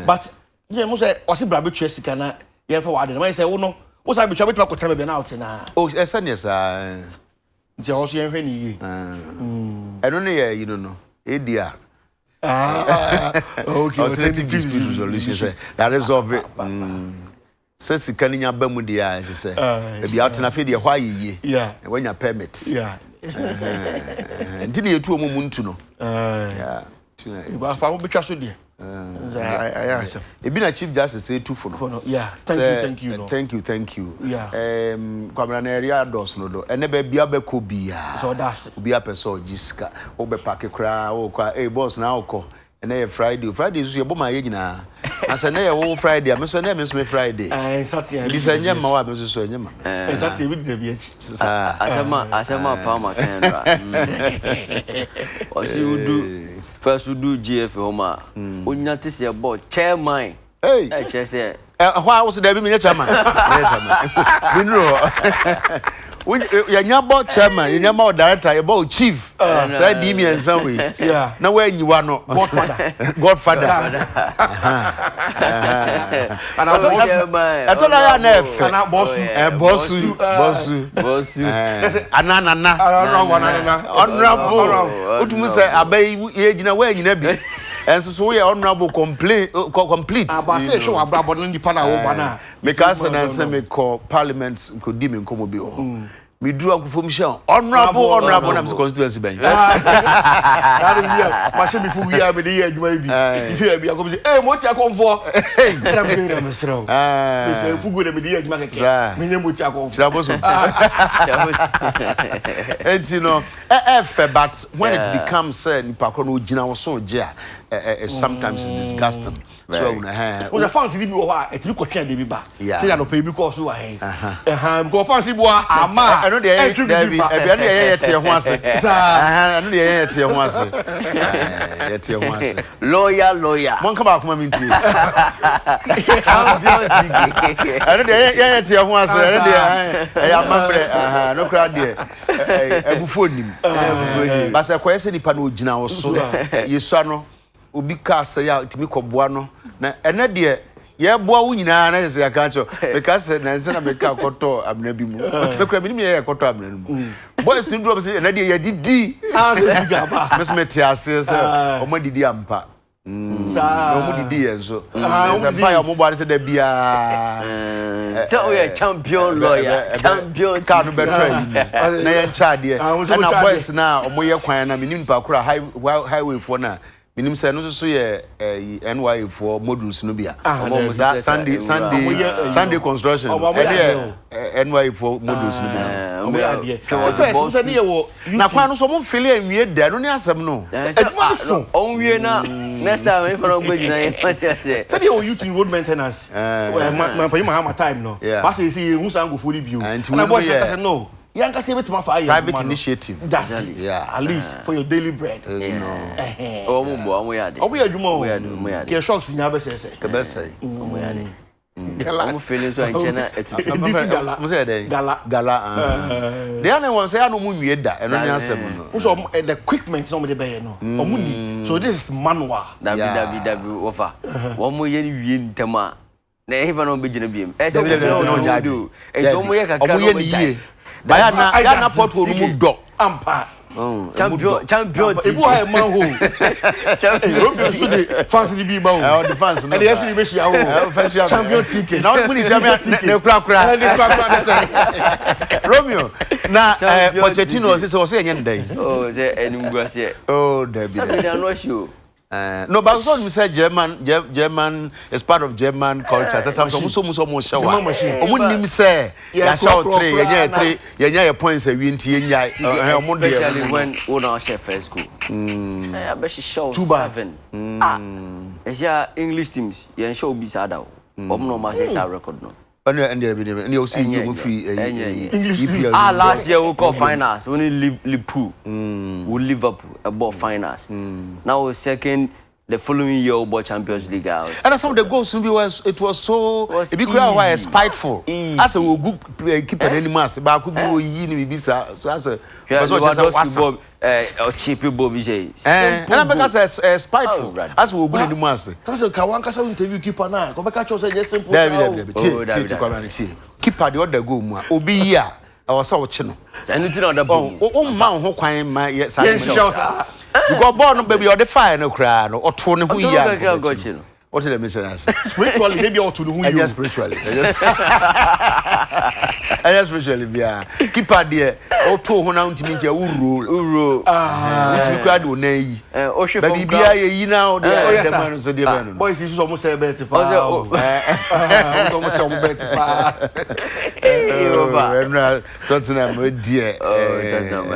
but you must say, was it Brabby Chessicana? Yeah, for what I say, oh no, was I be trouble to tell me out now? Oh, yes, it's also a penny. I don't know, you don't know. ADR. Okay, alternative dispute resolution. That resolve it. Says the Kenya Bermudia, she said. Maybe out in a field, why ye? Yeah, when your permit. Yeah. Until you 2 months to know. Yeah. But I found because of dear. I asked. It been a chief justice say 2 for. Yeah. Thank you. Yeah. Kwamran area dos no do. Ene be bia be ko bia. So that's. Bia person jiska. Wo be pack kra wo kwa boss na okọ. Ene Friday. Friday so ye bo ma ye nyina. Asa na ye wo Friday. Me so na me so me Friday. Saturday. This anya ma wa me so anya ma. Saturday we dey bi. Asema Palmer Kendra. Osi udu first we do GF Homa. Unya tisi ya board chairman. Hey, chair. Why was there be me chairman? Yes, chairman. We ya nyabo chairman, ya nyabo director, ya bo chief. Say di me and some way. Yeah. Now where you are no Godfather. And I boss chairman. I told I nef. And I bossu. Anana. Honorable. Utumu say abey ye gina where you na bi. And so we are honorable complete. But say show abrabo no nipa na wo ba na. Because and say me call parliament could dim in komo bi o. me do a for Michelle. Honorable I'm constituency bench. My shame before we are with the year, you may be. If you are going to say, hey, what's your come for? Hey, I'm going to miss you. Mr. Fugu, the year, you make a million with your come for. And you know, but when it becomes Nipakono Jina so ja, sometimes it's disgusting. So when the fancy people are at look at the back. Say that no pay because you are here. Go fancy boy, ama. I know the I know the lawyer. One come back, mommy. I know the no crowd there. But I question the pano Jina was so Yesano. Obi ka say ya timi koboa no na ene de ye boa wo nyina na se ya kancho because na se na me ka koto amna bi mu me kura minim ye koto amna mu boys tin drop say ene de ye didi so diga ba me me ti ase se o mo didi ampa sa o mo didi ye so se pa ya mo boa se da bia so we champion lawyer champion ka no better na ye ncha de na boys na o mo ye kwan na minim pa kura highway for na minim say no so ye NY for modules no bia Sunday construction NY for modules no bia so say dey wo na kwa no so mo feel enwie da no ne asem no aduma so on wie na next time if no gbegina ye say dey wo youth road maintenance man pay my time no pass say who san go for the bio and boy say no young can say private initiative. That's it. Yeah. At least for your daily bread. You know. Oh, we are there. Shocks in your best say. I'm feeling so in China. Gala. The other one say I no mu da. And no answer. Also the equipment somebody buy no. So this is manual. W offer. One more year in Tema. Na even no be gina biem. E so do. E do mo ye kakra no be. Baya na portfolio mu do ampa champion ebu ha man ho champion so the fans ni bi ma ho the fans no and the FC be shia ho champion tickets now we see me na kura na say Romeo na Pochettino say enye ndai oh say enimguase oh David say they are not sure no, but so you say German is part of German culture. That's something so show. Omunim say ya show 3, yenya points a win ti yenya. Especially when una share first school. I bet she show 7. Is ya English teams yen show bi sada o. No ma say record no. And you see you free English. Last year we call finals. Only Liverpool. We Liverpool about finals. Now second, the following year we bought Champions League out. And some of the goals it was so it be quite spiteful. As a good keeper animals, but could be you be so as a Bob cheap Bobby J. And I because spiteful as we good animals. That's a Kawanka interview keeper now. Go back and just simple. Keeper the other go mo obi here I was so chino anything on the ball man ho kwan ma yes because born baby or the fire no cry no oto ne hu ya what is the mission spiritually maybe or to the hu you spiritually spiritually bia keeper there oto ho na ntimi ntia uro ntimi kwa do na yi baby bia yi na the man so dey man boys is almost say bet pa almost say bet pa Tottenham dear Tottenham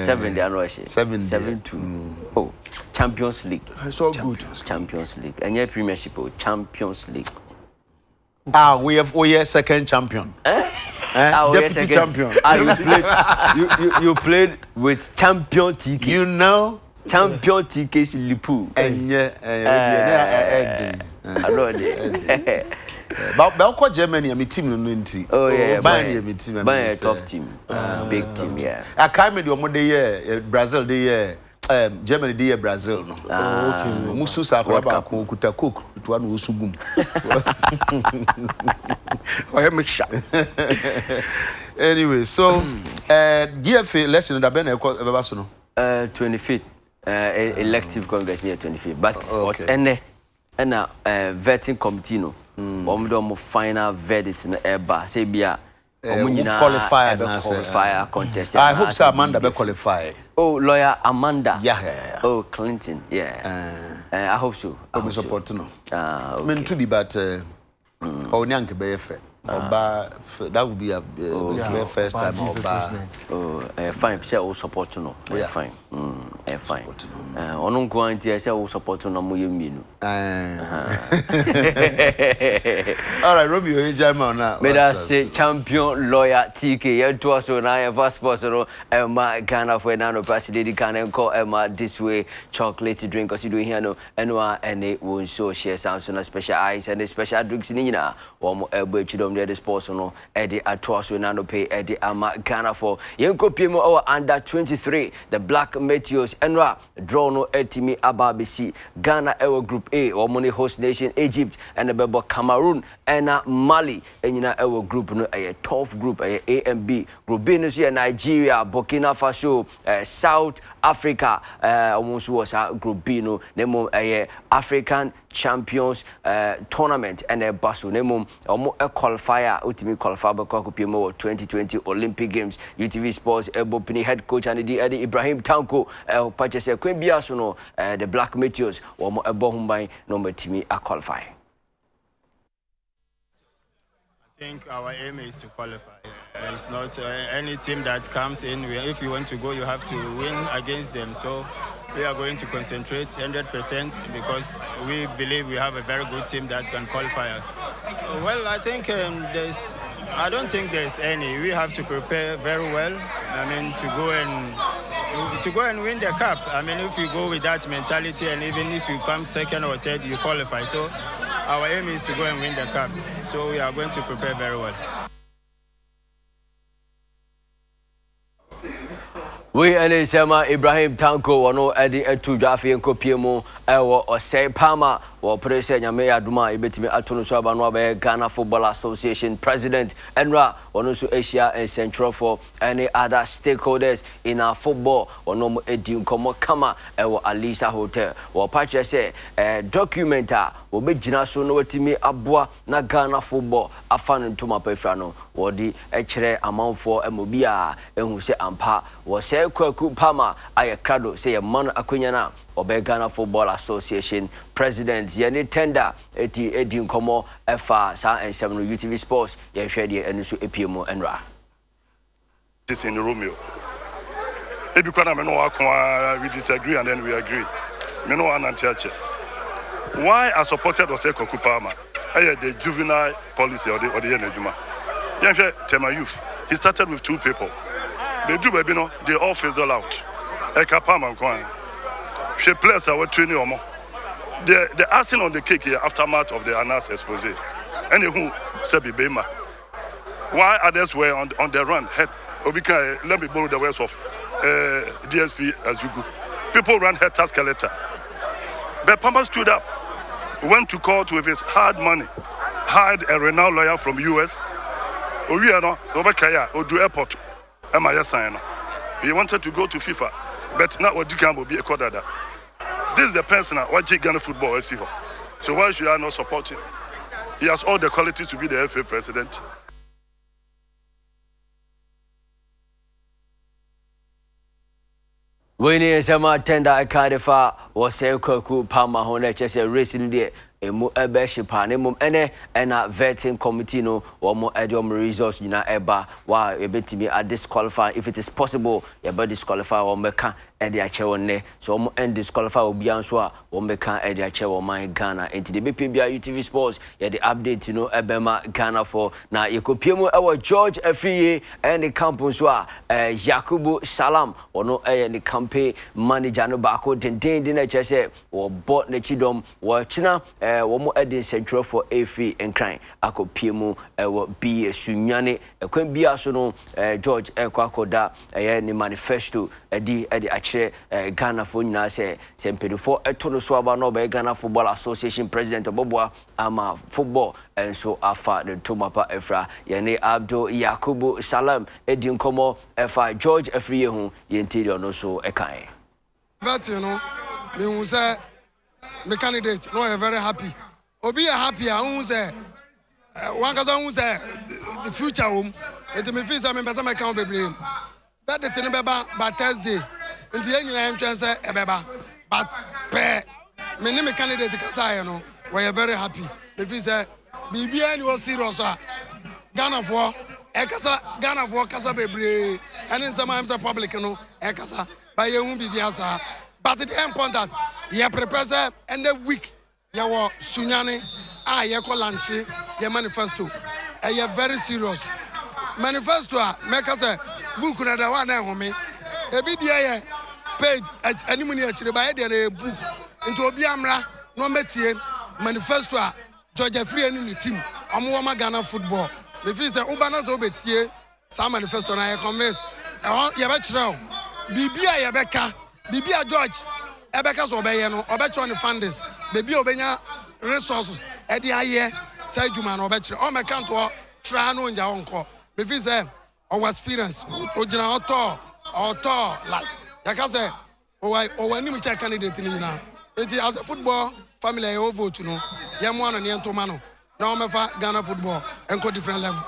7 they are 7-2 oh Champions League so good Champions League and your Premiership Champions League we are second champion deputy champion you played with champion TK you know champion TK Liverpool and I know it but Germany my team no nti oh yeah Bayern my team Bayern tough team big team yeah I came the omo dey here Brazil dey here Germany dey here Brazil no okay musu sa ba ko kuta cook to anu osugum I make sure anyway so DFA election that been e so no 25th elective congress near 25th but what ene vetting committee no final verdict na eba say bia qualify contest. I hope so Amanda be qualify. Oh, lawyer Amanda. Yeah. Oh, Clinton. Yeah. I hope so. I hope support no. Okay. I mean to be but onyanke be fair. That would be a first time fine. Say all support no. Fine. Fine. Ono nko say all support no mo yeminu. All right, Romeo Ejama na. Me da say champion lawyer TK ye to so na e passport no ma Ghana for na no president kan enko ma this way chocolate drink cause you do here no enwa ene won so share sound so na special ice and special drinks ni nyina wo mo ebo chidom the sports no e de ato so na no pay e de ama Ghana for yenko pie mo our under 23 the Black Meteors enwa draw no etimi ababisi Ghana ewo group A wo mo ne host nation Egypt and the bebo Cameroon and Mali enyina ewo group no a tough group a and B group B no so Nigeria Burkina Faso South Africa almost was group B no nemo African Champions tournament and a basu nemo omo qualifier ultimate qualifier beko kopimo 2020 Olympic Games UTV Sports Ebopini head coach and the Ibrahim Tanko purchase kwembia so no the Black Meteors omo ebo humban no matimi a qualify. I think our aim is to qualify. It's not any team that comes in. If you want to go, you have to win against them. So we are going to concentrate 100% because we believe we have a very good team that can qualify us. Well, I think I don't think there's any. We have to prepare very well. I mean, to go and win the cup. I mean, if you go with that mentality, and even if you come second or third, you qualify. So our aim is to go and win the cup. So we are going to prepare very well. We ane sema Ibrahim Tanko wano edi etu jafi enko piemo ewo osei pama wo prese nyame aduma ibetimi atono so aba no aba Ghana Football Association president enra wano so Asia and Central for any other stakeholders in our football wano mo edi nkomo kama ewo Alisa Hotel wo pache se documenta wo begina so no watimi aboa na Ghana football afan ntoma pefra no wo di ekire amanfo emobia ehu se ampa wo se kwaku pama ayakrado se ye man akonya na obe Ghana Football Association president yeni tender eti nkomo efa sa ensem no UTV Sports ye hwe de eniso epiemo enra this in Romeo ebi kwana me no akwa we disagree and then we agree me no anantiache why I supported Ose Kwaku Palmer the juvenile policy or the enejuma ye hwe Tema Youth he started with 2 people. They do baby no, they all fizzle out. Ekapama nkwan. She players are training omo. The icing on the cake here aftermath of the Anas expose. And who said Bema. Why others were on the run? Head Obika, let me borrow the words of DSP as you go. People ran head task letter. But Palmer stood up, went to court with his hard money, hired a renowned lawyer from US. Oriano, Obakaya, Odu Airport. He wanted to go to FIFA, but now what will be a codada. This is the person what Ghana football is. So why should I not support him? He has all the qualities to be the FA president. When he sema tender akadifa Ose Kwaku Palmer hone chese racing there emu ebe shipane mum ene ena vetting committee no omo ediom results nyina eba wa ebetimi a disqualify if it is possible ye be disqualify o meka e de ache wonne so omo end disqualify obi anso a o meka e de ache wo man Ghana enti de bepe bia UTV Sports ye de update no ebema Ghana for na yekopiemu ewo George Afriye and the campus so a Yakubu Salam ono the campaign manager no bako den na chese wo bot na chidom wo china wo edi central for AFI enkran akopiemu wo bi esunyane ekwan bia so no George ekwakoda ni manifesto edi achire Ghana for nyina se sempedifo etono so aba no be Ghana Football Association president obobwa ama football enso afa the tomapa efra yene Abdul Yakubu Salam edi nkomo efa George Afriye hu yentiri no so ekan But you know, me say the candidate no very happy. Obi happy who say one person who say the future home It me feel say me pesa me kan bebre. That the thing beba by Thursday. Nti enyina entrance e beba. But me name candidate kasa ye no, we are very happy. Me feel say bibia ni was serious Ghana for Ghana for kasa bebre. And in some times public no e kasa. By ye hu bibia sa. But it important. Ye prepare say end the week. Ye wo sunyane ye ko lanchi ye manifesto. Ye very serious. Manifesto make us a book na da one na ho me. Ebi dia page animu ni achire ba ye na book. Into obi amra no metie manifesto Georgia Free any team. Omo ma Ghana football. Me feel say uba na so betie sa manifesto na ye convince. Ye be kire o. Bibia ye beka. Bibia George ebeka so obeye no obecho ne funders. Baby obenya resources e de aye say juma na obekire. O me kan to try no nja onko. Me feel say our experience ojina auto like yaka say o wani mu check candidate ni nyina. Enti as a football family I vote no ye mo ano ne ntoma no na o mefa Ghana football enko different level.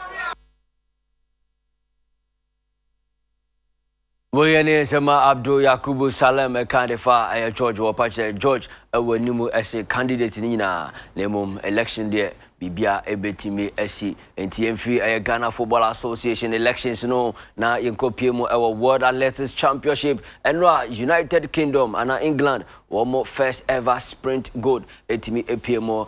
Woyene Sema Abdul Yakubu Salem kandifa George Wapache George awanimu as candidate ni na nemum election there bibia ebetimi asi enti emfi Ghana Football Association elections no na yenkopie mu World Athletics Championship enra United Kingdom and England one more first ever sprint gold etimi epie mu